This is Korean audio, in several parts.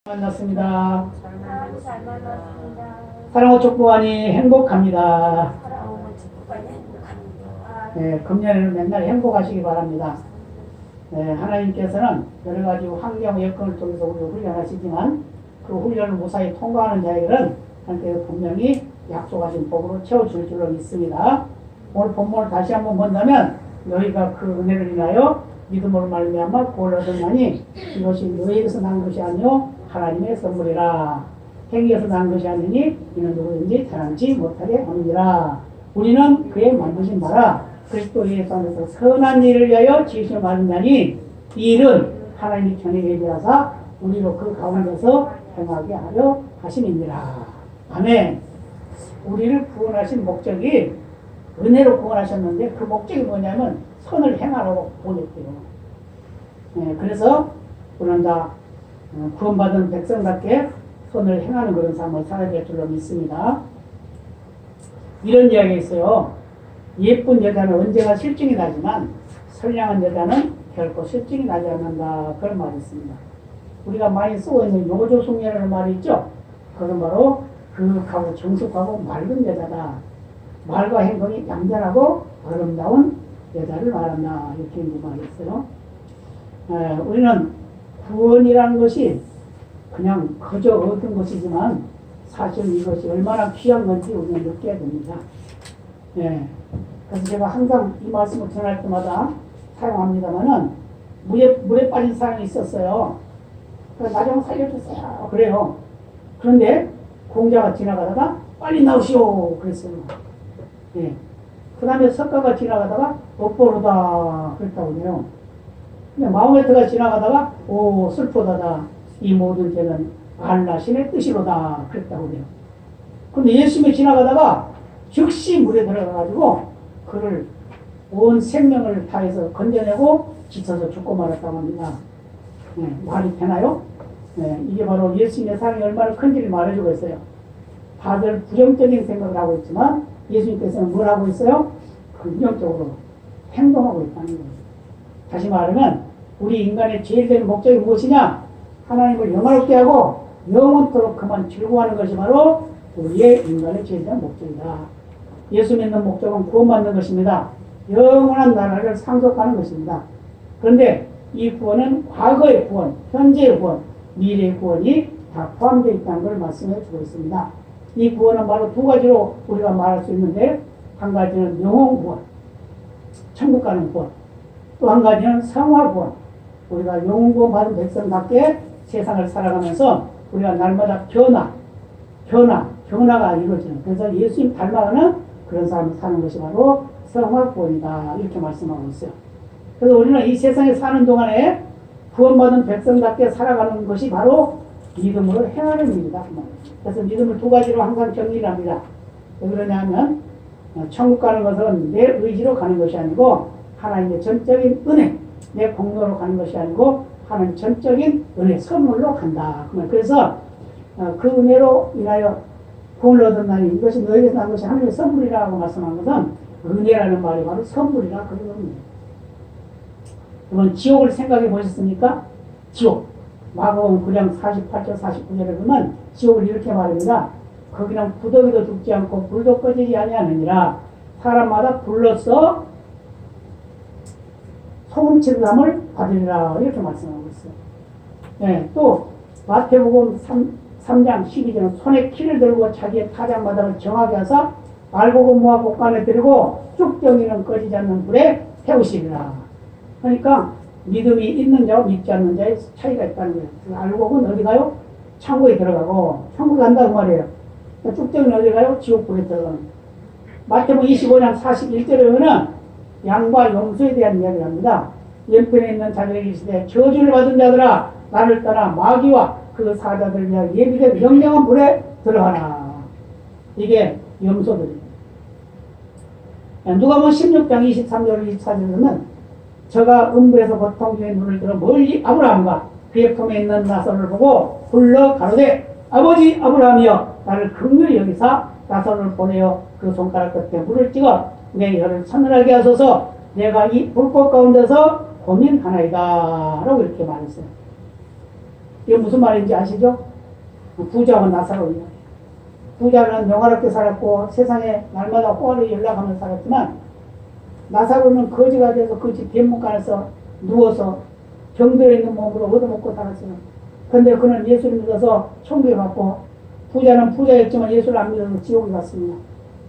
만났습니다. 잘 만났습니다. 사랑의 축복하니 행복합니다. 사랑하고 축복하니 행복합니다. 네, 금년에는 맨날 행복하시기 바랍니다. 네, 하나님께서는 여러 가지 환경 여건을 통해서 우리를 훈련하시지만 그 훈련을 무사히 통과하는 자에게는 하나님께서 분명히 약속하신 복으로 채워줄 줄로 믿습니다. 오늘 본문을 다시 한번 본다면 너희가 그 은혜를 인하여 믿음으로 말미암아 구원을 얻었나니 이것이 너희에게서 난 것이 아니요 하나님의 선물이라. 행위에서 난 것이 아니니 이는 누구든지 자랑치 못하게 함이니라. 우리는 그의 만드신 바라 그리스도 예수 안에서 선한 일을 위하여 지으심을 받았나니 이 일은 하나님이 전에 예비하사 우리로 그 가운데서 행하게 하려 하심이니라. 아멘. 우리를 구원하신 목적이 은혜로 구원하셨는데 그 목적이 뭐냐면 선을 행하라고 보냈대요. 네, 그래서 우리는 다 구원받은 백성답게 선을 행하는 그런 삶을 살아야 될 줄로 믿습니다. 이런 이야기가 있어요. 예쁜 여자는 언제나 실증이 나지만 선량한 여자는 결코 실증이 나지 않는다. 그런 말이 있습니다. 우리가 많이 쓰고 있는 요조숙녀라는 말이 있죠. 그건 바로 그윽하고 정숙하고 맑은 여자다. 말과 행동이 얌전하고 아름다운 여자를 말한다. 이렇게 말이 있어요. 우리는 구원이라는 것이 그냥 그저 얻은 것이지만 사실 이것이 얼마나 귀한 건지 우리는 느껴야 됩니다. 예. 그래서 제가 항상 이 말씀을 전할 때마다 사용합니다만은 물에 빠진 사람이 있었어요. 그래서 나좀 살려주세요. 그래요. 그런데 공자가 지나가다가 빨리 나오시오. 그랬어요. 예. 그 다음에 석가가 지나가다가 엇보르다. 그랬다고 해요. 근데 마호메트가 지나가다가 오 슬프다다. 이 모든 죄는 알라 신의 뜻이로다. 그랬다고 해요. 근데 예수님이 지나가다가 즉시 물에 들어가가지고 그를 온 생명을 다해서 건져내고 지쳐서 죽고 말았다고 합니다. 네, 말이 되나요? 네, 이게 바로 예수님의 사랑이 얼마나 큰지를 말해주고 있어요. 다들 부정적인 생각을 하고 있지만 예수님께서는 뭘 하고 있어요? 긍정적으로 행동하고 있다는 거예요. 다시 말하면 우리 인간의 제일 된 목적이 무엇이냐? 하나님을 영화롭게 하고 영원토록 그만 즐거워하는 것이 바로 우리의 인간의 제일 된 목적이다. 예수 믿는 목적은 구원받는 것입니다. 영원한 나라를 상속하는 것입니다. 그런데 이 구원은 과거의 구원, 현재의 구원, 미래의 구원이 다 포함되어 있다는 걸 말씀해 주고 있습니다. 이 구원은 바로 두 가지로 우리가 말할 수 있는데 한 가지는 영혼 구원, 천국 가는 구원. 또 한 가지는 성화 구원. 우리가 영혼 구원 받은 백성답게 세상을 살아가면서 우리가 날마다 변화가 이루어지는, 그래서 예수님 닮아가는 그런 삶을 사는 것이 바로 성화 구원이다. 이렇게 말씀하고 있어요. 그래서 우리는 이 세상에 사는 동안에 구원받은 백성답게 살아가는 것이 바로 믿음으로 행하는 일이다. 그래서 믿음을 두 가지로 항상 정리를 합니다. 왜 그러냐면 천국 가는 것은 내 의지로 가는 것이 아니고 하나님의 전적인 은혜, 내 공로로 가는 것이 아니고 하나님 전적인 은혜, 선물로 간다. 그래서 그 은혜로 인하여 구원을 얻었나니 이것이 너희에게서 난 것이 하나님의 선물이라고 말씀한 것은 은혜라는 말이 바로 선물이라 그런 겁니다. 여러분 지옥을 생각해 보셨습니까? 지옥. 마가복음 9장 48절 49절에 보면 지옥을 이렇게 말합니다. 거기는 구더기도 죽지 않고 불도 꺼지지 아니하느니라. 사람마다 불로써 소금칠감을 받으리라. 이렇게 말씀하고 있어요. 네, 또 마태복음 3장 12절은 손에 키를 들고 자기의 타작마당을 정하게 하사 알곡은 모아 곡간에 들이고 쭉정이는 꺼지지 않는 불에 태우시리라. 그러니까 믿음이 있는 자와 믿지 않는 자의 차이가 있다는 거예요. 그 알곡은 어디 가요? 천국에 들어가고 천국에 간다고 말이에요. 쭉정이는 어디 가요? 지옥불에 들어가는 거예요. 마태복음 25장 41절에 보면 양과 용서에 대한 이야기를 합니다. 연편에 있는 자들에게 이르시되 저주를 받은 자들아 나를 따라 마귀와 그 사자들을 위하여 예비된 영영한 불에 들어가라. 이게 염소들입니다. 누가복음 16장 23절 24절에 보면 저가 음부에서 고통 중에 눈을 들어 멀리 아브라함과 그의 품에 있는 나선을 보고 불러 가로되 아버지 아브라함이여 나를 긍휼히 여기사 나선을 보내어 그 손가락 끝에 물을 찍어 내 혀를 서늘하게 하소서 내가 이 불꽃 가운데서 고민하나이다 라고 이렇게 말했어요. 이게 무슨 말인지 아시죠? 부자와 나사로예요. 부자는 영화롭게 살았고 세상에 날마다 호화를 연락하면서 살았지만 나사로는 거지가 돼서 그 집 빈문간에서 누워서 병들어 있는 몸으로 얻어먹고 살았어요. 근데 그는 예수를 믿어서 천국에 갔고 부자는 부자였지만 예수를 안 믿어서 지옥에 갔습니다.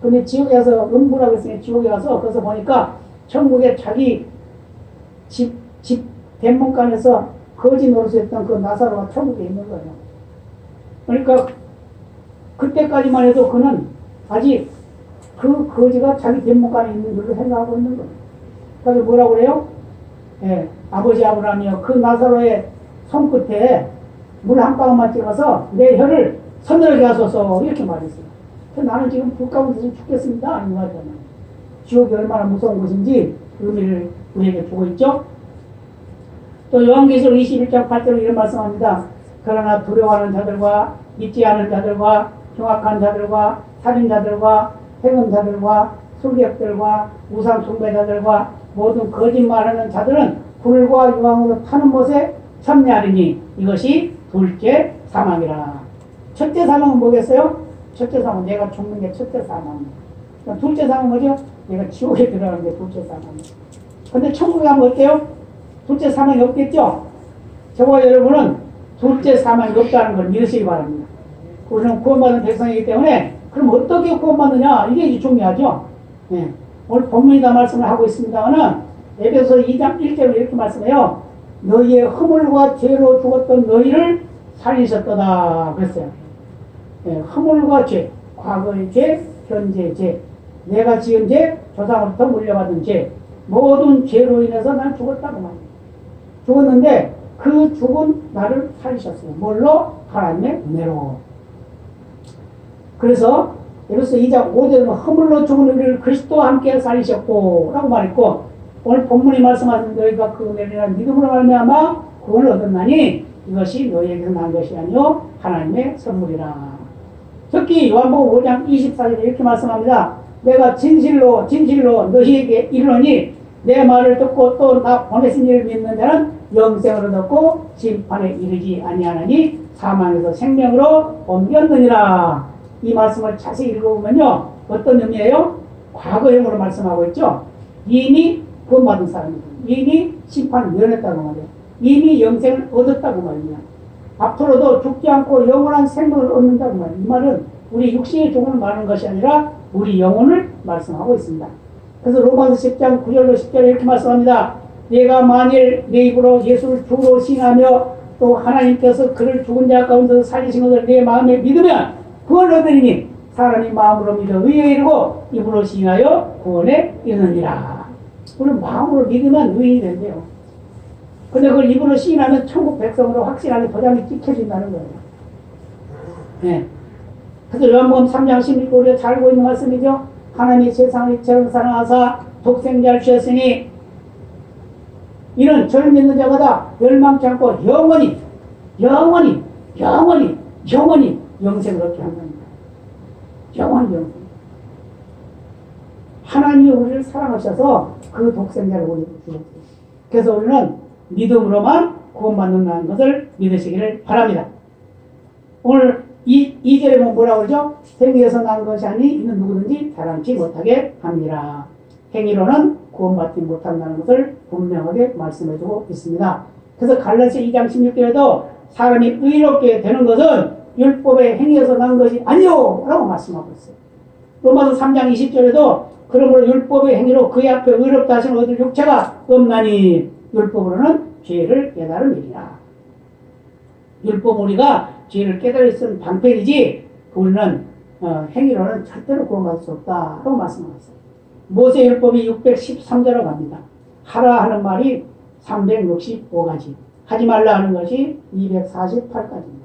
근데 지옥에 가서 음부라고 했으니 지옥에 가서 거기서 보니까 천국에 자기 집 빈문간에서 거지 노릇했던 그 나사로가 천국에 있는 거예요. 그러니까 그때까지만 해도 그는 아직 그 거지가 자기 빈문간에 있는 걸로 생각하고 있는 거예요. 그래서 뭐라고 그래요? 예, 아버지 아브라함이요. 그 나사로의 손끝에 물 한 방울만 찍어서 내 혀를 서늘하게 하소서 이렇게 말했어요. 나는 지금 불 가운데서 죽겠습니다. 이 말이잖아요. 지옥이 얼마나 무서운 곳인지 의미를 우리에게 주고 있죠. 또 요한계시록 21장 8절에 이런 말씀합니다. 그러나 두려워하는 자들과 믿지 않은 자들과 경악한 자들과 살인자들과 해금자들과 술객들과 우상 숭배자들과 모든 거짓말하는 자들은 불과 유황으로 타는 못에 참여하리니 이것이 둘째 사망이라. 첫째 사망은 뭐겠어요? 첫째 사망은 내가 죽는 게 첫째 사망입니다. 둘째 사망은 뭐죠? 내가 지옥에 들어가는 게 둘째 사망입니다. 근데 천국에 가면 어때요? 둘째 사망이 없겠죠? 저와 여러분은 둘째 사망이 없다는 걸 믿으시기 바랍니다. 우리는 구원받은 백성이기 때문에 그럼 어떻게 구원받느냐? 이게 이제 중요하죠. 네. 오늘 본문이 다 말씀을 하고 있습니다만은 에베소 2장 1절에 이렇게 말씀해요. 너희의 허물과 죄로 죽었던 너희를 살리셨도다 그랬어요. 네. 허물과 죄, 과거의 죄, 현재의 죄, 내가 지은 죄, 조상으로부터 물려받은 죄, 모든 죄로 인해서 난 죽었다고 말이에요. 죽었는데 그 죽은 나를 살리셨어요. 뭘로? 하나님의 은혜로. 그래서 에베소 2장 5절은 허물로 죽은 우리를 그리스도와 함께 살리셨고 라고 말했고 오늘 본문이 말씀하신 너희가 그 은혜를 믿음으로 말미암아 구원을 얻었나니 이것이 너희에게서 난 것이 아니요 하나님의 선물이라. 특히 요한복음 5장 24절에 이렇게 말씀합니다. 내가 진실로 너희에게 이르노니 내 말을 듣고 또 나 보내신 이를 믿는 자는 영생을 얻었고 심판에 이르지 아니하나니 사망에서 생명으로 옮겼느니라. 이 말씀을 자세히 읽어보면요. 어떤 의미예요? 과거형으로 말씀하고 있죠. 이미 구원받은 사람입니다. 이미 심판을 면했다고 말이에요. 이미 영생을 얻었다고 말이에요. 앞으로도 죽지 않고 영원한 생명을 얻는다고 말이에요. 이 말은 우리 육신의 죽음을 말하는 것이 아니라 우리 영혼을 말씀하고 있습니다. 그래서 로마서 10장 9절로 10절에 이렇게 말씀합니다. 내가 만일 내 입으로 예수를 주로 시인하며 또 하나님께서 그를 죽은 자 가운데서 살리신 것을 내 마음에 믿으면 구원을 얻으리니 사람이 마음으로 믿어 의에 이르고 입으로 시인하여 구원에 이르느니라. 우리는 마음으로 믿으면 의인이 된대요. 근데 그걸 입으로 시인하면 천국 백성으로 확실하게 도장이 찍혀진다는 거예요. 네. 그래서 요한복음 3장 16절 우리가 잘 알고 있는 말씀이죠. 하나님이 세상을 이처럼 사랑하사 독생자를 주셨으니 이는 저를 믿는 자마다 멸망치 않고 영원히 영생을 얻게 한답니다. 영원히 영생. 하나님이 우리를 사랑하셔서 그 독생자를 우리에게 주셨어요. 그래서 우리는 믿음으로만 구원받는다는 것을 믿으시기를 바랍니다. 오늘 이 절에 보면 뭐라고 그러죠? 행위에서 난 것이 아니 이는 누구든지 자랑치 못하게 합니다. 행위로는 구원받지 못한다는 것을 분명하게 말씀해주고 있습니다. 그래서 갈라디아 2장 16절에도 사람이 의롭게 되는 것은 율법의 행위에서 난 것이 아니요 라고 말씀하고 있어요. 로마서 3장 20절에도 그러므로 율법의 행위로 그의 앞에 의롭다 하시는 얻을 육체가 없나니 율법으로는 죄를 깨달은 일이라. 율법 우리가 죄를 깨달을 수 있는 방편이지 우리는 행위로는 절대로 구원받을 수 없다라고 말씀하셨어요. 모세율법이 613조라고 합니다. 하라 하는 말이 365가지, 하지 말라 하는 것이 248가지입니다.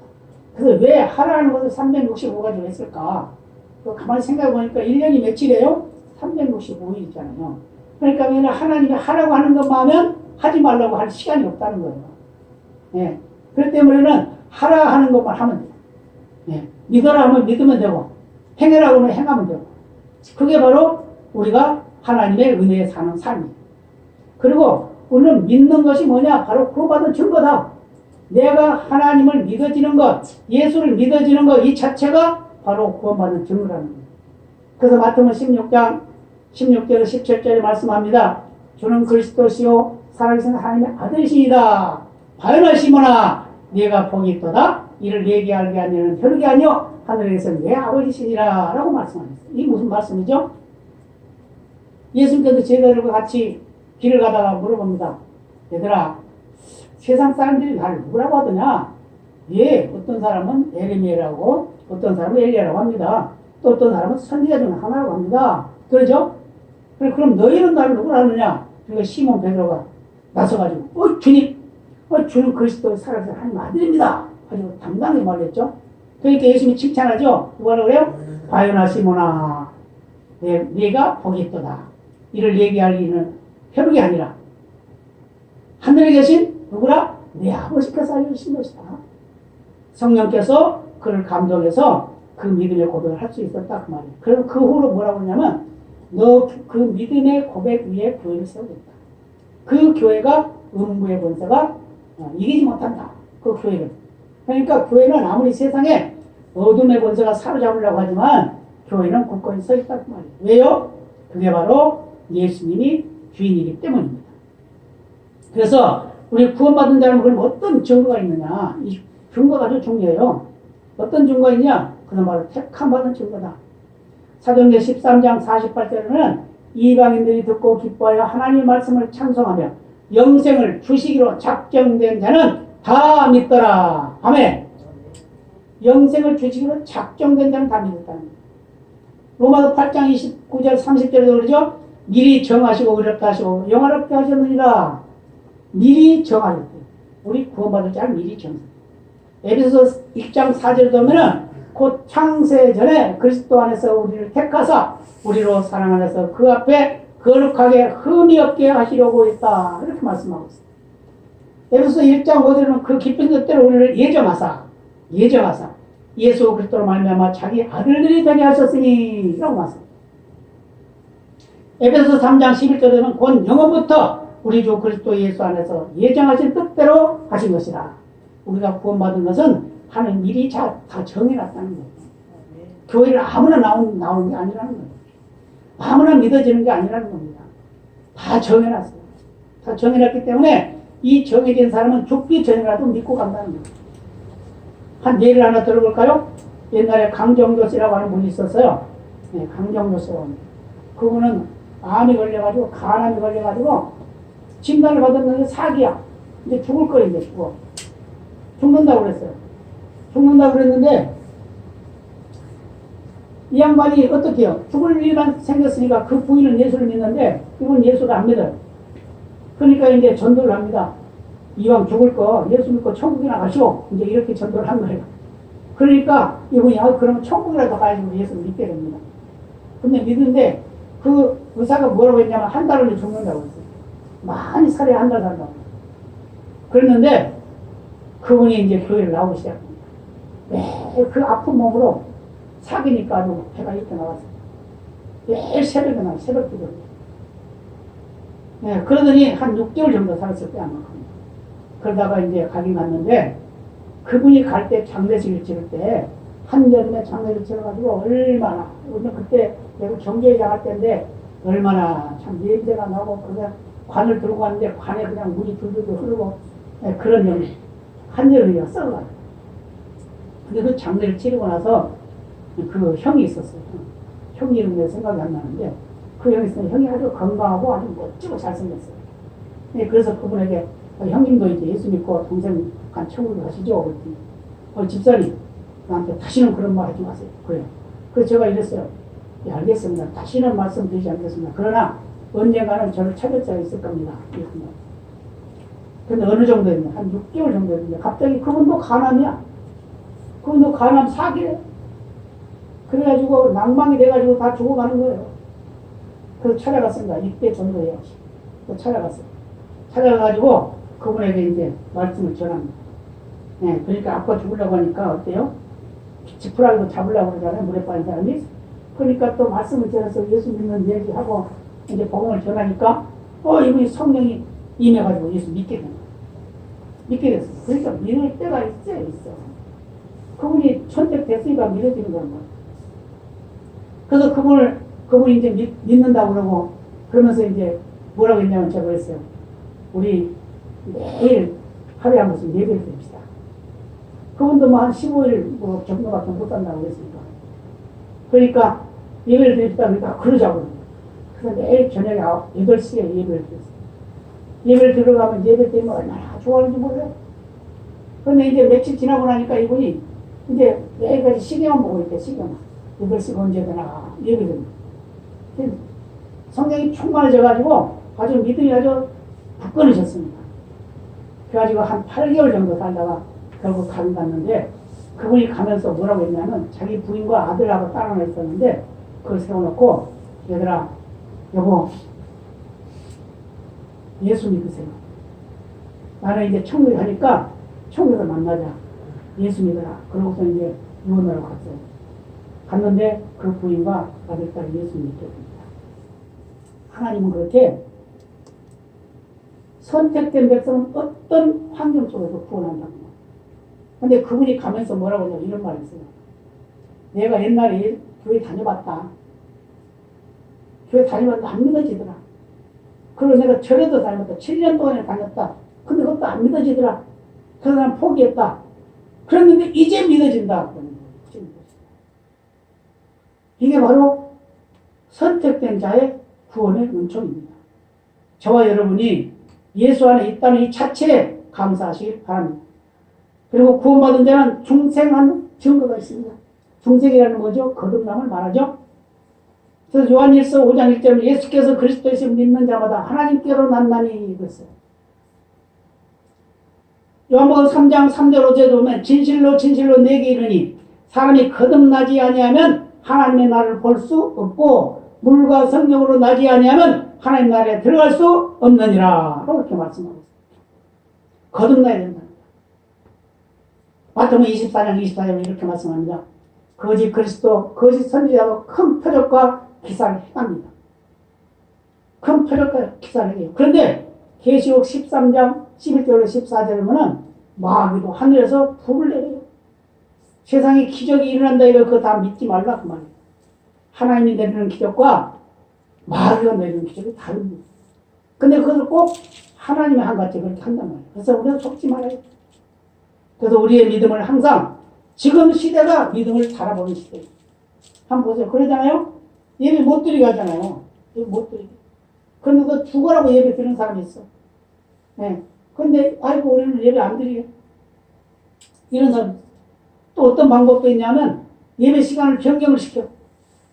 그래서 왜 하라는 것을 365가지로 했을까? 가만히 생각해보니까 1년이 며칠이에요? 365일 있잖아요. 그러니까 하나님이 하라고 하는 것만 하면 하지 말라고 할 시간이 없다는 거예요. 예. 그렇기 때문에는 하라 하는 것만 하면 돼요. 예. 믿어라 하면 믿으면 되고, 행해라 하면 행하면 되고. 그게 바로 우리가 하나님의 은혜에 사는 삶이에요. 그리고 우리는 믿는 것이 뭐냐? 바로 구원받은 증거다. 내가 하나님을 믿어지는 것, 예수를 믿어지는 것 이 자체가 바로 구원받는 증거라는 거예요. 그래서 마태복음 16장 16절 17절에 말씀합니다. 주는 그리스도시요 살아계신 하나님의 아들이시이다. 바요나 시몬아 네가 복이 있도다. 이를 내게 알게 하는 혈육이 아니요 하늘에서 내 아버지시니라 라고 말씀하셨어요. 이게 무슨 말씀이죠? 예수님께서 제자들과 같이 길을 가다가 물어봅니다. 얘들아 세상 사람들이 나를 누구라고 하더냐? 예, 어떤 사람은 에레미야라고 어떤 사람은 엘리야라고 합니다. 또 어떤 사람은 선지자 중 하나라고 합니다. 그러죠? 그럼 너희는 나를 누구라 하느냐? 그러니까 시몬 베드로가 나서가지고 주님, 주는 그리스도의 살아계신 하나님 아들입니다. 아주 당당히 말했죠. 그러니까 예수님이 칭찬하죠. 뭐라고 그래요? 바요나 시몬아 네가 복이 있도다. 이를 얘기할 이는 혈육이 아니라 하늘에 계신 누구라? 내 아버지께서 알려주신 것이다. 성령께서 그를 감동해서 그 믿음의 고백을 할 수 있었다 그 말이에요. 그리고 그 후로 뭐라고 하냐면 너 그 믿음의 고백 위에 교회를 세우겠다. 그 교회가 음부의 권세가 이기지 못한다. 그 교회를. 그러니까 교회는 아무리 세상에 어둠의 권세가 사로잡으려고 하지만 교회는 굳건히 서 있다 그 말이에요. 왜요? 그게 바로 예수님이 주인이기 때문입니다. 그래서 우리 구원받은 자는 그럼 어떤 증거가 있느냐? 이 증거가 아주 중요해요. 어떤 증거가 있냐? 그는 바로 택함 받은 증거다. 사도행전 13장 48절에는 이방인들이 듣고 기뻐하여 하나님의 말씀을 찬송하며 영생을 주시기로 작정된 자는 다 믿더라. 아멘. 영생을 주시기로 작정된 자는 다 믿었다는 거예요. 로마서 8장 29절 30절에도 그러죠. 미리 정하시고 의롭다 하시고 영화롭게 하셨느니라. 미리 정하셨대요. 우리 구원받을 자를 미리 정하셨대요. 에베소서 1장 4절에 보면은 곧 창세 전에 그리스도 안에서 우리를 택하사 우리로 사랑 안에서 그 앞에 거룩하게 흠이 없게 하시려고 했다. 이렇게 말씀하고 있어요. 에베소서 1장 5절은 그 깊은 뜻대로 우리를 예정하사 예수 그리스도로 말미암아 자기 아들들이 되게 하셨으니 라고 말씀합니다. 에베소서 3장 11절에는 곧 영원부터 우리 주 그리스도 예수 안에서 예정하신 뜻대로 하신 것이라. 우리가 구원받은 것은 하는 일이 다 정해놨다는 거예요. 교회를 아무나 나오는 게 아니라는 거예요. 아무나 믿어지는 게 아니라는 겁니다. 다 정해놨어요. 다 정해놨기 때문에 이 정해진 사람은 죽기 전이라도 믿고 간다는 거예요. 한 예를 하나 들어볼까요? 옛날에 강정조 씨라고 하는 분이 있었어요. 네, 강정조 씨라고 합니다. 그분은 암이 걸려가지고 간암이 걸려가지고 진단을 받았는데 사기야. 이제 죽을 거인데 죽는다고 그랬어요. 죽는다고 그랬는데 이 양반이 어떻게 해요? 죽을 일만 생겼으니까 그 부인은 예수를 믿는데 이분 예수를 안 믿어요. 그러니까 이제 전도를 합니다. 이왕 죽을 거 예수 믿고 천국이나 가시오. 이제 이렇게 전도를 한 거예요. 그러니까 이분이 그러면 천국이라도 가야지 예수를 믿게 됩니다. 근데 믿는데 그 의사가 뭐라고 했냐면 한 달 안에 죽는다고 했어요. 많이 살아야 한 달 산다고. 그랬는데 그분이 이제 교회를 나오기 시작합니다. 매일 그 아픈 몸으로 사귀니까 아주 배가 이렇게 나왔어요. 매일 새벽에 나와요. 새벽 기도. 네, 그러더니 한 6개월 정도 살았을 때 아마. 그러다가 이제 가긴 갔는데 그분이 갈 때 장례식을 치를 때 한여름에 장례를 치러가지고 얼마나 우리는 그때 내가 경제회장 할 때인데 얼마나 참 냄새가 나고 그냥 관을 들고 갔는데 관에 그냥 물이 줄줄 흐르고 네, 그런 영 한여름이가 썩어가지고 근데 그 장례를 치르고 나서 그 형이 있었어요. 형 이름이 생각이 안 나는데 그 형이 있었는데 형이 아주 건강하고 아주 멋지고 잘생겼어요. 네, 그래서 그분에게 형님도 이제 예수 믿고 동생 간 천국에 가시죠? 그랬더니 집사님 나한테 다시는 그런 말 하지 마세요. 그래요. 그래서 제가 이랬어요. 예, 알겠습니다. 다시는 말씀드리지 않겠습니다. 그러나 언젠가는 저를 찾을 자가 있을 겁니다. 이랬습니다. 근데 어느 정도였냐? 한 6개월 정도였는데 갑자기 그분도 간암이야. 그분도 간암 사기래. 그래가지고 낭망이 돼가지고 다 죽어가는 거예요. 그래서 찾아갔습니다. 이때 전도해요. 또 찾아갔어요. 찾아가가지고 그분에게 이제 말씀을 전합니다. 네, 그러니까 아빠 죽으려고 하니까 어때요? 지푸라기도 잡으려고 그러잖아요. 물에 빠진 사람이. 그러니까 또 말씀을 전해서 예수 믿는 얘기하고 이제 복음을 전하니까 이분이 성령이 임해가지고 예수 믿게 된 거예요. 믿게 됐어요. 그러니까 믿을 때가 있어요, 있어. 그분이 선택됐으니까 믿어지는 거란 말이에요. 그래서 그분이 이제 믿는다고 그러고, 그러면서 이제 뭐라고 했냐면 제가 그랬어요. 우리 매일 하루에 한 번씩 예배를 드립시다. 그분도 뭐 한 15일 뭐 정도밖에 못 산다고 그랬으니까. 그러니까 예배를 드립시다. 그러니까 그러자고. 그래서 매일 저녁에 8시에 예배를 드렸어요. 예배를 들어가면 예배 때문에 얼마나 좋아하는지 몰라요. 그런데 이제 며칠 지나고 나니까 이분이 이제 매일까지 시계만 보고 있대, 시계만. 8시가 언제 되나, 예배를. 성경이 충만해져가지고 아주 믿음이 아주 굳건해졌습니다. 그래가지고 한 8개월 정도 살다가 결국 간 갔는데, 그분이 가면서 뭐라고 했냐면 자기 부인과 아들하고 딸 하나 있었는데 그걸 세워놓고, 얘들아, 여보, 예수 믿으세요. 나는 이제 천국에 가니까 천국에서 만나자. 예수 믿어라. 그러고서 이제 유언하러 갔어요. 갔는데 그 부인과 아들, 딸이 예수 믿게 됩니다. 하나님은 그렇게 선택된 백성은 어떤 환경 속에서 구원한다는 거예요. 근데 그분이 가면서 뭐라고 하냐면 이런 말을 했어요. 내가 옛날에 교회 다녀봤다. 교회 다니면서 안 믿어지더라. 그리고 내가 절에도 다녔다. 7년 동안에 다녔다. 근데 그것도 안 믿어지더라. 그래서 난 포기했다. 그랬는데 이제 믿어진다. 이게 바로 선택된 자의 구원의 은총입니다. 저와 여러분이 예수 안에 있다는 이 자체에 감사하시길 바랍니다. 그리고 구원받은 자는 중생한 증거가 있습니다. 중생이라는 뭐죠? 거듭남을 말하죠. 그래서 요한일서 5장 1절에 예수께서 그리스도에서 믿는 자마다 하나님께로 난다니 그랬어요. 요한복음 3장 3절 5절에 보면 진실로 진실로 내게 이르니 사람이 거듭나지 아니하면 하나님의 나라를 볼 수 없고 물과 성령으로 나지 아니하면 하나님 나라에 들어갈 수 없느니라. 이렇게 말씀하고 있어요. 거듭나야 된다. 마태복음 24장 24절에 이렇게 말씀합니다. 거짓 그리스도, 거짓 선지자도 큰 표적과 기사를 행합니다. 큰 표적과 기사를 해요. 그런데 계시록 13장 11절로 14절에 보면 마귀도 하늘에서 불을 내려요. 세상에 기적이 일어난다 이거 그거 다 믿지 말라 그 말이에요. 하나님이 내리는 기적과 마귀가 내리는 기적이 다릅니다. 근데 그것을 꼭 하나님의 한가지 그렇게 한단 말이에요. 그래서 우리는 속지 말아요. 그래서 우리의 믿음을 항상 지금 시대가 믿음을 달아보는 시대예요. 한번 보세요. 그러잖아요. 예배 못 드리게 하잖아요. 예배 못 드리게. 그런데 너 죽어라고 예배 드리는 사람이 있어. 네. 근데 아이고 우리는 예배 안 드리게. 이런 사람. 또 어떤 방법도 있냐면 예배 시간을 변경을 시켜.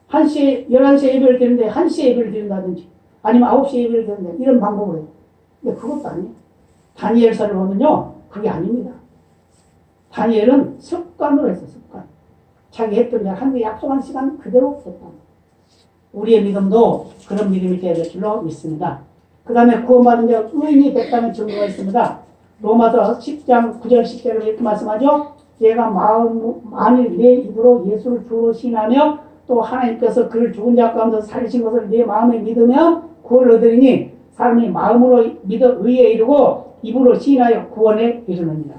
1시에, 11시에 예배를 드리는데 1시에 예배를 드린다든지 아니면 9시에 예배를 드리는데 이런 방법으로 해요. 근데 그것도 아니에요. 다니엘서를 보면요. 그게 아닙니다. 다니엘은 습관으로 했어, 습관. 자기 했던 일, 하나님의 약속한 시간 그대로 했다. 우리의 믿음도 그런 믿음이 되어야 될 줄로 믿습니다. 그 다음에 구원받은 자 의인이 됐다는 증거가 있습니다. 로마서 10장 9절 10절을 이렇게 말씀하죠. 얘가 만일 내 입으로 예수를 주로 신하며 또 하나님께서 그를 죽은 자 가운데서 살리신 것을 내 마음에 믿으면 구원을 얻으리니 사람이 마음으로 믿어 의에 이르고 입으로 신하여 구원에 이르느니라.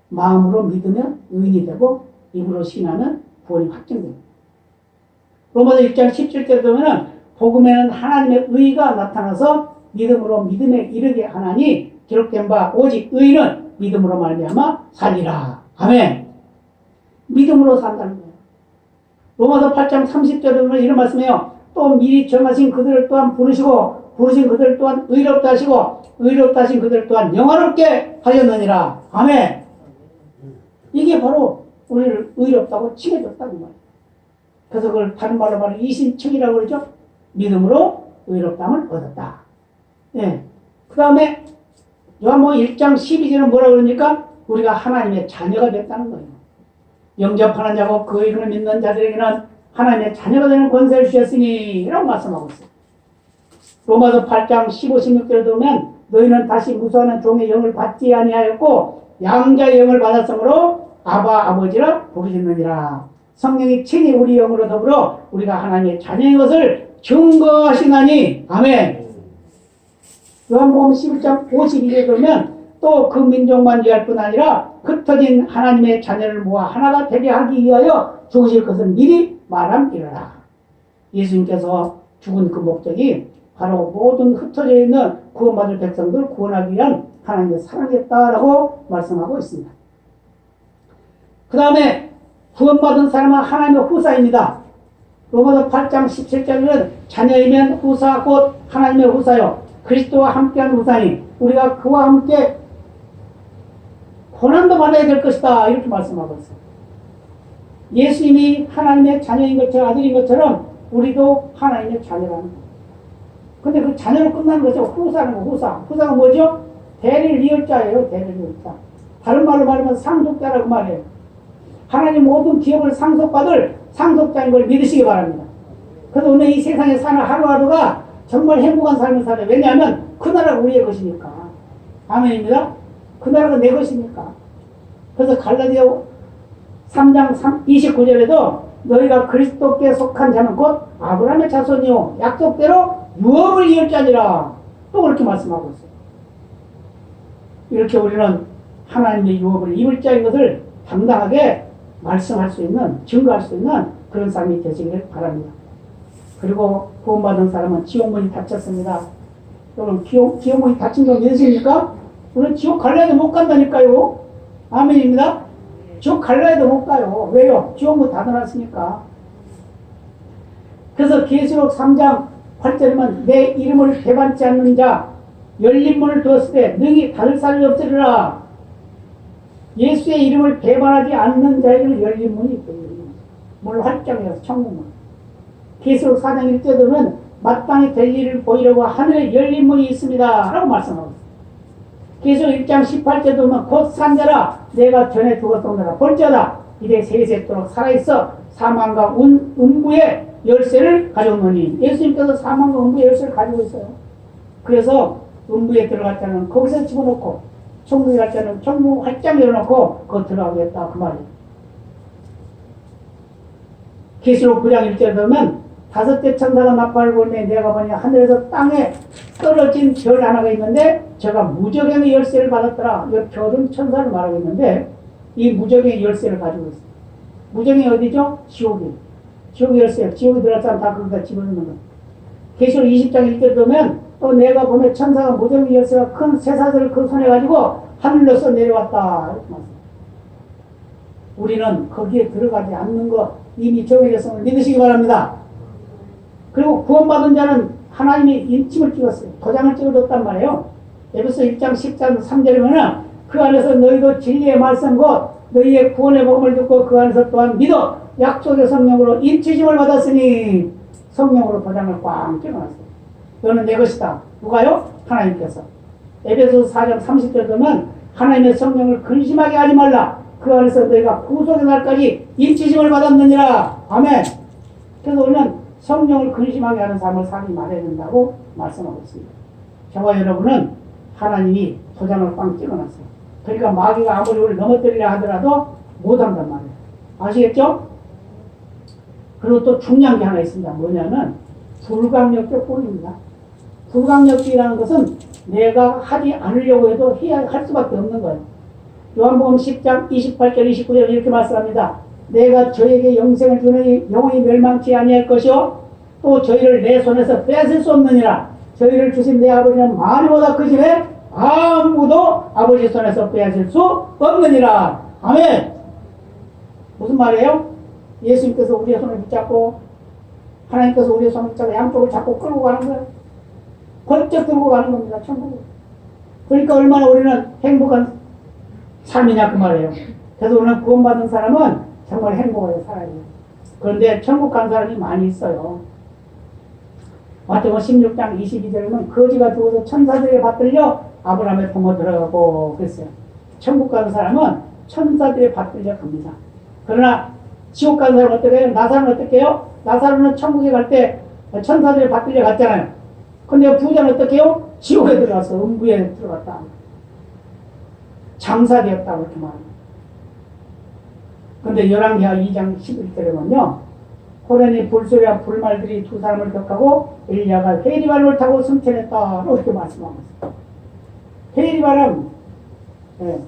마음으로 믿으면 의인이 되고 입으로 신하면 구원이 확정됩니다. 로마서 1장 17절에 보면 복음에는 하나님의 의가 나타나서 믿음으로 믿음에 이르게 하나니 기록된 바 오직 의인은 믿음으로 말미암아 살리라. 아멘. 믿음으로 산다는 거예요. 로마서 8장 30절에 보면 이런 말씀이에요. 또 미리 정하신 그들을 또한 부르시고 부르신 그들 또한 의롭다 하시고 의롭다 하신 그들 또한 영화롭게 하셨느니라. 아멘. 이게 바로 우리를 의롭다고 칭해줬다는 거예요. 그래서 그걸 다른 말로 말하면 이신청이라고 그러죠. 믿음으로 의롭다함을 얻었다. 예. 그 다음에 요한복음 1장 12절은 뭐라고 그러니까 우리가 하나님의 자녀가 됐다는 거예요. 영접하는 자고 그 이름을 믿는 자들에게는 하나님의 자녀가 되는 권세를 주셨으니 라고 말씀하고 있어요. 로마서 8장 15, 16절에 보면 너희는 다시 무수하는 종의 영을 받지 아니하였고 양자의 영을 받았으므로 아바 아버지라 부르짖느니라. 성령이 친히 우리 영으로 더불어 우리가 하나님의 자녀인 것을 증거하시나니. 아멘. 요한복음 11장 52절에 보면 또 그 민족만 위할 뿐 아니라 흩어진 하나님의 자녀를 모아 하나가 되게 하기 위하여 죽으실 것을 미리 말함이러라. 예수님께서 죽은 그 목적이 바로 모든 흩어져 있는 구원받을 백성들을 구원하기 위한 하나님의 사랑이었다라고 말씀하고 있습니다. 그 다음에 구원받은 사람은 하나님의 후사입니다. 로마서 8장 17절에는 자녀이면 후사 곧 하나님의 후사요 그리스도와 함께한 후사니 우리가 그와 함께 고난도 받아야 될 것이다 이렇게 말씀하고 있어요. 예수님이 하나님의 자녀인 것처럼 아들인 것처럼 우리도 하나님의 자녀라는 거예요. 근데 그 자녀로 끝나는 거죠. 후사는 거, 후사. 후사가 뭐죠? 대를 이을자예요. 대를 이을자. 다른 말로 말하면 상속자라고 말해요. 하나님 모든 기업을 상속받을 상속자인 걸 믿으시기 바랍니다. 그래서 오늘 이 세상에 사는 하루하루가 정말 행복한 삶을 살아요. 왜냐하면 그 나라가 우리의 것이니까. 아멘입니다. 그 나라가 내 것이니까. 그래서 갈라디아 3장 29절에도 너희가 그리스도께 속한 자는 곧 아브라함의 자손이요 약속대로 유업을 이을 자니라. 또 그렇게 말씀하고 있어요. 이렇게 우리는 하나님의 유업을 이을 자인 것을 당당하게 말씀할 수 있는, 증거할 수 있는 그런 삶이 되시길 바랍니다. 그리고 구원받은 사람은 지옥문이 닫혔습니다. 여러분 지옥문이 닫힌 거 믿으십니까? 우리는 지옥 갈라 해도 못 간다니까요. 아멘입니다. 지옥 갈라 해도 못 가요. 왜요? 지옥문 닫아놨으니까. 그래서 계시록 3장 8절이면 내 이름을 배반치 않는 자 열린 문을 두었을 때 능히 닫을 사람이 없으리라. 예수의 이름을 배반하지 않는 자에게는 열린 문이 있거든요. 문을 활짝 열어서 천국문. 계시록 4장 1절에 보면 마땅히 될 일을 보이려고 하늘에 열린 문이 있습니다. 라고 말씀하고 있습니다. 계시록 1장 18절에 보면 곧 산자라 내가 전에 죽었던가 볼지어다 이제 세세토록 살아있어 사망과 음부의 열쇠를 가져오느니 예수님께서 사망과 음부의 열쇠를 가지고 있어요. 그래서 음부에 들어갈 때는 거기서 집어넣고 천국에 갈 때는 천국 활짝 열어놓고 그거 들어가겠다 그 말이에요. 계시록 9장 1절에 보면 5대 천사가 나팔을 불매 내가 보니 하늘에서 땅에 떨어진 별 하나가 있는데 제가 무적행의 열쇠를 받았더라. 이 별은 천사를 말하고 있는데 이 무적행의 열쇠를 가지고 있어요. 무적행이 어디죠? 지옥이. 지옥의 열쇠. 지옥에 들어갈 사람 다 거기다 집어넣는 거예요. 계시록 20장 1절에 보면 또 내가 보면 천사가 무적행의 열쇠가 큰 쇠사슬을 그 손에 가지고 하늘로서 내려왔다. 이렇게 말씀합니다. 우리는 거기에 들어가지 않는 것 이미 정해졌음을 믿으시기 바랍니다. 그리고 구원받은 자는 하나님이 인침을 찍었어요. 도장을 찍어줬단 말이에요. 에베소 1장 10장 3절에 보면 그 안에서 너희도 진리의 말씀 곧 너희의 구원의 복음을 듣고 그 안에서 또한 믿어 약속의 성령으로 인치심을 받았으니 성령으로 도장을 꽝 찍어놨어요. 너는 내 것이다. 누가요? 하나님께서. 에베소 4장 30절에 보면 하나님의 성령을 근심하게 하지 말라. 그 안에서 너희가 구속의 날까지 인치심을 받았느니라. 아멘. 그래서 우리는 성령을 근심하게 하는 삶을 살기 말해야 된다고 말씀하고 있습니다. 저와 여러분은 하나님이 도장을 꽝 찍어놨어요. 그러니까 마귀가 아무리 우리를 넘어뜨리려 하더라도 못한단 말이에요. 아시겠죠? 그리고 또 중요한 게 하나 있습니다. 뭐냐면 불강력적 뿐입니다. 불강력이라는 것은 내가 하지 않으려고 해도 해야 할 수밖에 없는 거예요. 요한복음 10장 28절 29절 이렇게 말씀합니다. 내가 저에게 영생을 주느니 영원히 멸망치 아니할 것이요 또 저희를 내 손에서 뺏을 수 없느니라. 저희를 주신 내 아버지는 많이보다 크시되 아무도 아버지 손에서 빼앗을 수 없느니라. 아멘. 무슨 말이에요? 예수님께서 우리의 손을 붙잡고 하나님께서 우리의 손을 붙잡고 양쪽을 잡고 끌고 가는 거예요. 번쩍 들고 가는 겁니다. 천국으로. 그러니까 얼마나 우리는 행복한 삶이냐 그 말이에요. 그래서 우리는 구원받은 사람은 정말 행복하게 살아야 돼요. 그런데 천국 간 사람이 많이 있어요. 마태복음 16장 22절에는 거지가 죽어서 천사들에게 받들려 아브라함의 품에 들어가고 그랬어요. 천국 가는 사람은 천사들에 받들려 갑니다. 그러나 지옥 가는 사람은 어떻게 해요? 나사로는 어떻게 해요? 나사로는 천국에 갈 때 천사들에 받들려 갔잖아요. 근데 부자는 어떻게 해요? 지옥에 들어가서 음부에 들어갔다. 장사되었다고 이렇게 말합니다. 근데 열왕기하 2장 11절에 보면요. 호련히 불소리와 불말들이 두 사람을 격하고 엘리야가 회리바람을 타고 승천했다. 이렇게 말씀하고 있어요. 회리바람, 예,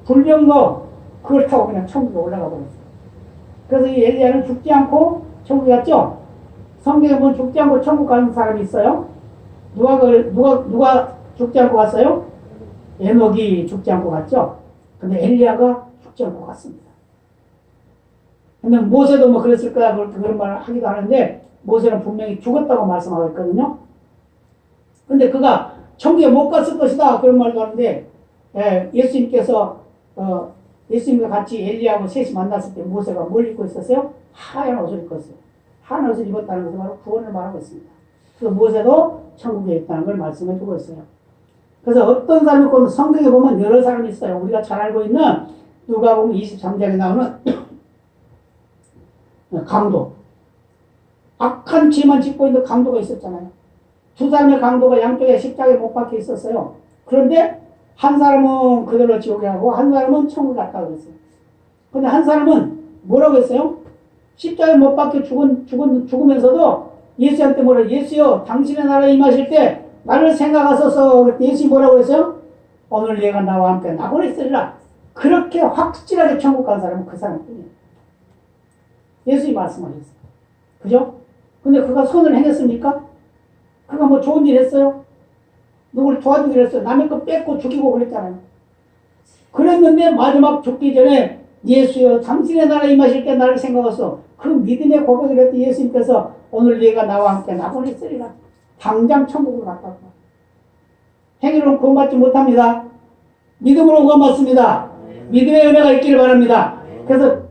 불병거 그걸 타고 그냥 천국에 올라가 버렸어요. 그래서 이 엘리야는 죽지 않고 천국에 갔죠. 성경에 보면 죽지 않고 천국 가는 사람이 있어요. 누가 죽지 않고 갔어요? 에녹이 죽지 않고 갔죠. 근데 엘리야가 죽지 않고 갔습니다. 근데 모세도 뭐 그랬을 거야 그런 말을 하기도 하는데 모세는 분명히 죽었다고 말씀하고 있거든요. 근데 그가 천국에 못 갔을 것이다 그런 말도 하는데 예수님께서 예수님과 같이 엘리야하고 셋이 만났을 때 모세가 뭘 입고 있었어요? 하얀 옷을 입고 있어요. 하얀 옷을 입었다는 것은 바로 구원을 말하고 있습니다. 그래서 모세도 천국에 있다는 걸 말씀해 주고 있어요. 그래서 어떤 사람이 있고 성경에 보면 여러 사람이 있어요. 우리가 잘 알고 있는 누가복음 23장에 나오는 강도. 악한 죄만 짓고 있는 강도가 있었잖아요. 두 사람의 강도가 양쪽에 십자가에 못 박혀 있었어요. 그런데 한 사람은 그대로 지옥에 가고 한 사람은 천국에 갔다고 그랬어요. 근데 한 사람은 뭐라고 했어요? 십자가에 못 박혀 죽으면서도 예수한테 뭐라 예수여 당신의 나라에 임하실 때 나를 생각하소서. 예수님 뭐라고 했어요? 오늘 얘가 나와 함께 나고리 있으리라. 그렇게 확실하게 천국 간 사람은 그 사람뿐이에요. 예수님이 말씀하셨어요. 그죠? 근데 그가 선을 행했습니까? 그가 뭐 좋은 일 했어요? 누구를 도와주기로 했어요? 남의 거 뺏고 죽이고 그랬잖아요. 그랬는데 마지막 죽기 전에 예수여 당신의 나라에 임하실 때 나를 생각하소. 그 믿음의 고백을 했던 예수님께서 오늘 네가 나와 함께 나고리 있으리라. 당장 천국으로 갔다고. 행위로는 구원받지 못합니다. 믿음으로 구원받습니다. 믿음의 은혜가 있기를 바랍니다. 그래서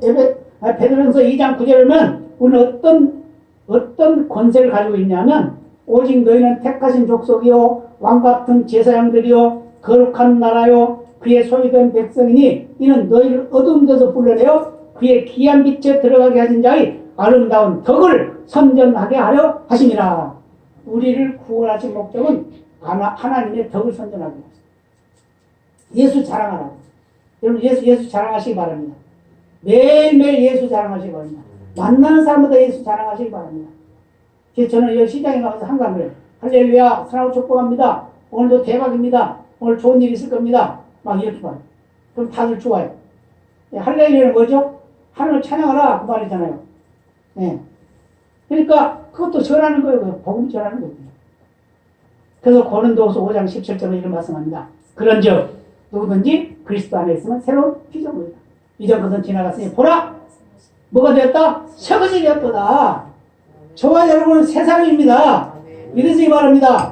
베드로전서 2장 9절에 보면 우리는 어떤 권세를 가지고 있냐면 오직 너희는 택하신 족속이요 왕같은 제사장들이요 거룩한 나라요 그의 소유된 백성이니 이는 너희를 어두운 데서 불러내어 그의 귀한 빛에 들어가게 하신 자의 아름다운 덕을 선전하게 하려 하심이라. 우리를 구원하신 목적은 하나님의 덕을 선전하기 위해서. 예수 자랑하라고. 여러분 예수 자랑하시기 바랍니다. 매일매일 예수 자랑하시기 바랍니다. 만나는 사람마다 예수 자랑하시기 바랍니다. 저는 여기 시장에 가면서 항상 그래요. 할렐루야 사랑하고 축복합니다. 오늘도 대박입니다. 오늘 좋은 일 있을 겁니다. 막 이렇게 말해요. 그럼 다들 좋아요. 할렐루야는 뭐죠? 하나님을 찬양하라 그 말이잖아요. 네. 그러니까 그것도 전하는 거예요. 복음 전하는 거예요. 그래서 고린도후서 5장 17절에 이런 말씀합니다. 그런즉 누구든지 그리스도 안에 있으면 새로운 피조물이다. 이전 것은 지나갔으니 보라 뭐가 되었다? 새 것이 되었도다. 저와 여러분은 새 사람입니다. 믿으시기 바랍니다.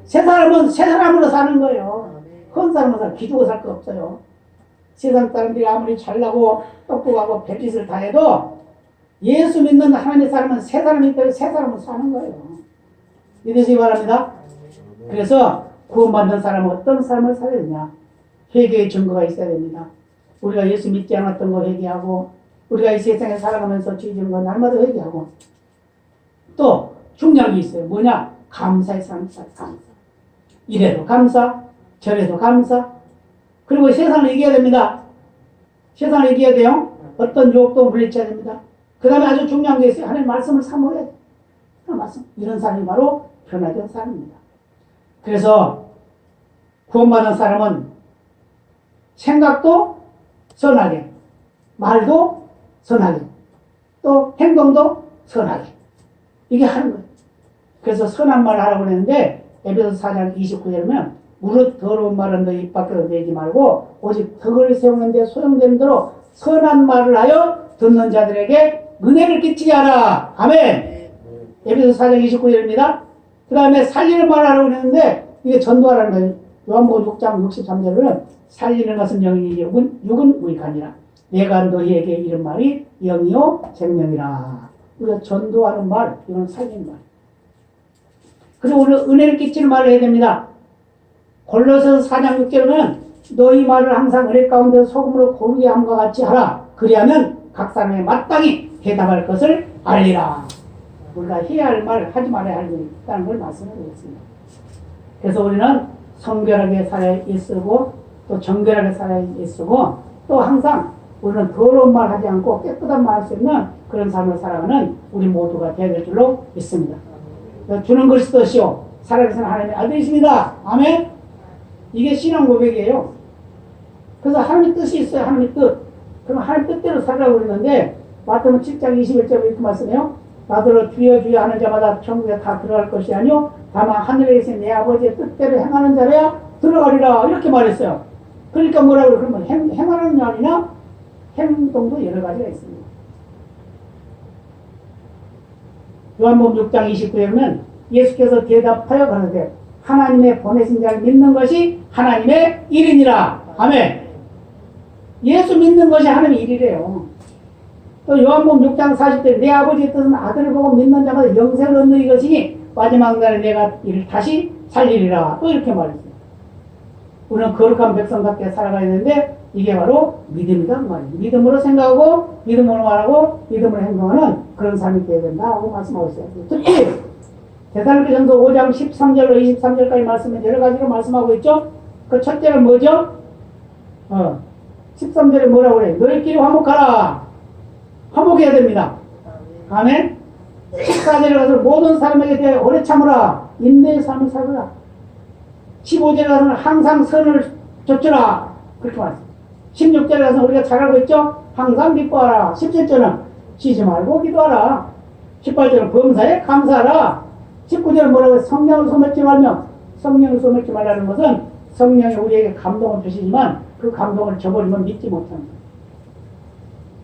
새 사람은 새 사람으로 사는 거예요. 큰 사람은 기죽어 살 거 없어요. 세상 사람들이 아무리 잘나고 똑똑하고 별짓을 다 해도 예수 믿는 하나님의 사람은 새 사람이기 때문에 새 사람으로 사는 거예요. 믿으시기 바랍니다. 그래서 구원받는 사람은 어떤 삶을 살아야 되냐? 회개의 증거가 있어야 됩니다. 우리가 예수 믿지 않았던 거 회개하고 우리가 이 세상에 살아가면서 죄 지은 거 날마다 회개하고 또 중요한 게 있어요. 뭐냐? 감사의 삶. 이래도 감사, 저래도 감사. 그리고 세상을 이겨야 됩니다. 세상을 이겨야 돼요. 어떤 유혹도 물리쳐야 됩니다. 그 다음에 아주 중요한 게 있어요. 하나님 말씀을 사모해야 돼요. 말씀. 이런 사람이 바로 변화된 사람입니다. 그래서 구원받은 사람은 생각도 선하게, 말도 선하게, 또 행동도 선하게. 이게 하는 거예요. 그래서 선한 말을 하라고 그랬는데 에베소서 4장 29절이면 무릇 더러운 말은 너희 입 밖으로 내지 말고 오직 덕을 세우는 데 소용되는 대로 선한 말을 하여 듣는 자들에게 은혜를 끼치게 하라. 아멘. 에베소서 4장 29절입니다. 그 다음에 살리는 말을 하라고 그랬는데 이게 전도하라는 거예요. 요한복음 6장 63절에는 살리는 것은 영이니 육은 무익하니라. 내가 너희에게 이런 말이 영이요 생명이라. 우리가 전도하는 말, 이건 살리는 말. 그리고 우리는 은혜를 끼치는 말을 해야 됩니다. 골로새서 4장 6절에는 너희 말을 항상 은혜 가운데 소금으로 고르게 함과 같이 하라. 그리하면 각 사람에 마땅히 대답할 것을 알리라. 우리가 해야 할 말, 하지 말아야 할 일이 있다는 걸 말씀을 드렸습니다. 그래서 우리는 성결하게 살아야 애쓰고 또 정결하게 살아야 애쓰고 또 항상 우리는 더러운 말 하지 않고 깨끗한 말 할 수 있는 그런 삶을 살아가는 우리 모두가 되어야 될 줄로 믿습니다. 주는 그리스도시요 살아계신 하나님의 아들이십니다. 아멘. 이게 신앙 고백이에요. 그래서 하나님의 뜻이 있어요. 하나님의 뜻. 그럼 하나님 뜻대로 살라고 그러는데 마태복음 7장 21절에 이렇게 말씀해요. 나더러 주여 주여 하는 자마다 천국에 다 들어갈 것이 아니요 다만 하늘에 계신 내 아버지의 뜻대로 행하는 자라야 들어가리라 이렇게 말했어요. 그러니까 뭐라고 그러면 행하는 자이나 행동도 여러 가지가 있습니다. 요한복음 6장 29절에 보면 예수께서 대답하여 가로되 하나님의 보내신 자를 믿는 것이 하나님의 일이니라. 아멘. 예수 믿는 것이 하나님의 일이래요. 또 요한복음 6장 40절에 내 아버지의 뜻은 아들을 보고 믿는 자마다 영생을 얻는 이것이니 마지막 날에 내가 이를 다시 살리리라. 또 이렇게 말했어요. 우리는 거룩한 백성답게 살아가야 되는데 이게 바로 믿음이다 그 말이에요. 믿음으로 생각하고 믿음으로 말하고 믿음으로 행동하는 그런 삶이 되어야 된다고 말씀하고 있어요. 특히 데살로니가전서 5장 13절로 23절까지 말씀은 여러 가지로 말씀하고 있죠. 그 첫째는 뭐죠? 13절에 뭐라고 그래요? 너희끼리 화목하라. 화목해야 됩니다. 아멘. 14절에 가서 모든 사람에게 대하여 오래 참으라. 인내의 삶을 살으라. 15절에 가서는 항상 선을 좇으라. 그렇게 말했어요. 16절에 가서는 우리가 잘 알고 있죠? 항상 기뻐하라. 17절은 쉬지 말고 기도하라. 18절은 범사에 감사하라. 19절은 뭐라고 해요? 성령을 소멸치 말며. 성령을 소멸치 말라는 것은 성령이 우리에게 감동을 주시지만 그 감동을 저버리면 믿지 못합니다.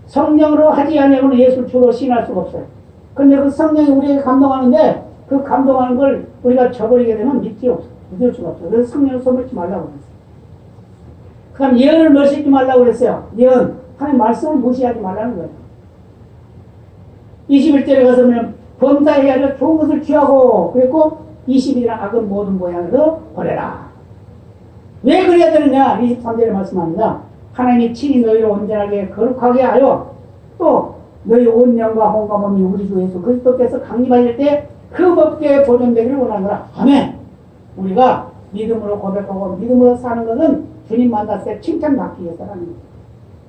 성령으로 하지 아니하고는 예수를 주로 신할 수가 없어요. 근데 그 성령이 우리에게 감동하는데 그 감동하는 걸 우리가 저버리게 되면 믿을 수가 없어요. 그래서 성령을 소멸치 말라고 그랬어요. 그 다음 예언을 멸시하지 말라고 그랬어요. 예언. 하나님 말씀을 무시하지 말라는 거예요. 21절에 가서 보면 범사에 하려 좋은 것을 취하고 그랬고 22절은 악은 모든 모양에서 버려라. 왜 그래야 되느냐? 23절에 말씀합니다. 하나님이 친히 너희를 온전하게 거룩하게 하여 또 너희 온 영과 혼과 몸이 우리 주 예수 그리스도께서 강림하실 때 그 법궤에 보존되기를 원하노라. 아멘. 우리가 믿음으로 고백하고 믿음으로 사는 것은 주님 만났을 때 칭찬받기 위해서라는 거예요.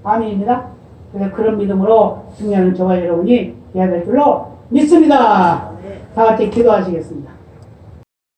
아멘입니다. 그래서 그런 믿음으로 승리하는 저와 여러분이 되어야 될 줄로 믿습니다. 다 같이 기도하시겠습니다.